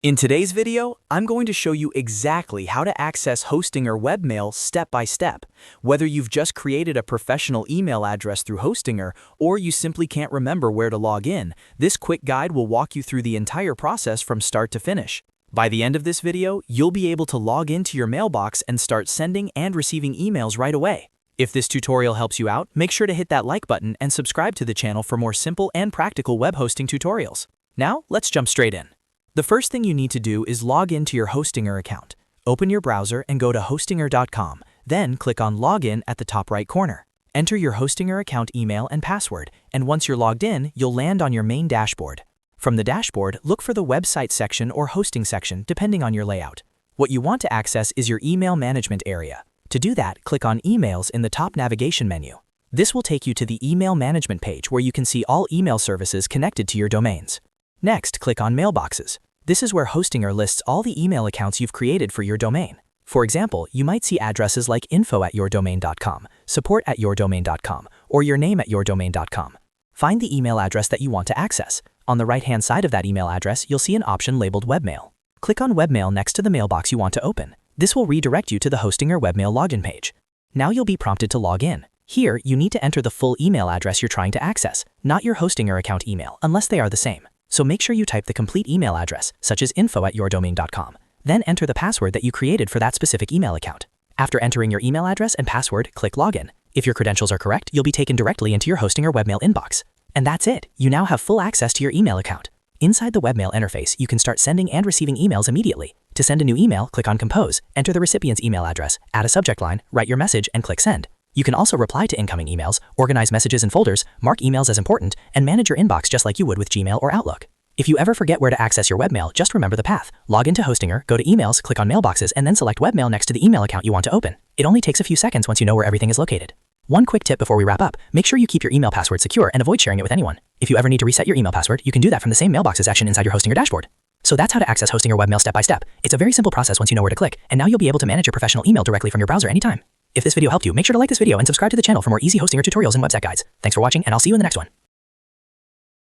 In today's video, I'm going to show you exactly how to access Hostinger webmail step by step. Whether you've just created a professional email address through Hostinger or you simply can't remember where to log in, this quick guide will walk you through the entire process from start to finish. By the end of this video, you'll be able to log into your mailbox and start sending and receiving emails right away. If this tutorial helps you out, make sure to hit that like button and subscribe to the channel for more simple and practical web hosting tutorials. Now, let's jump straight in. The first thing you need to do is log into your Hostinger account. Open your browser and go to hostinger.com, then click on Login at the top right corner. Enter your Hostinger account email and password, and once you're logged in, you'll land on your main dashboard. From the dashboard, look for the website section or hosting section depending on your layout. What you want to access is your email management area. To do that, click on Emails in the top navigation menu. This will take you to the email management page where you can see all email services connected to your domains. Next, click on Mailboxes. This is where Hostinger lists all the email accounts you've created for your domain. For example, you might see addresses like info@yourdomain.com, support@yourdomain.com, or your name@yourdomain.com. Find the email address that you want to access. On the right-hand side of that email address, you'll see an option labeled Webmail. Click on Webmail next to the mailbox you want to open. This will redirect you to the Hostinger webmail login page. Now you'll be prompted to log in. Here, you need to enter the full email address you're trying to access, not your Hostinger account email, unless they are the same. So make sure you type the complete email address, such as info@yourdomain.com. Then enter the password that you created for that specific email account. After entering your email address and password, click Login. If your credentials are correct, you'll be taken directly into your Hostinger webmail inbox. And that's it. You now have full access to your email account. Inside the webmail interface, you can start sending and receiving emails immediately. To send a new email, click on Compose, enter the recipient's email address, add a subject line, write your message, and click Send. You can also reply to incoming emails, organize messages in folders, mark emails as important, and manage your inbox just like you would with Gmail or Outlook. If you ever forget where to access your webmail, just remember the path. Log into Hostinger, go to Emails, click on Mailboxes, and then select Webmail next to the email account you want to open. It only takes a few seconds once you know where everything is located. One quick tip before we wrap up, make sure you keep your email password secure and avoid sharing it with anyone. If you ever need to reset your email password, you can do that from the same Mailboxes section inside your Hostinger dashboard. So that's how to access Hostinger webmail step by step. It's a very simple process once you know where to click, and now you'll be able to manage your professional email directly from your browser anytime. If this video helped you, make sure to like this video and subscribe to the channel for more easy Hostinger tutorials and website guides. Thanks for watching, and I'll see you in the next one.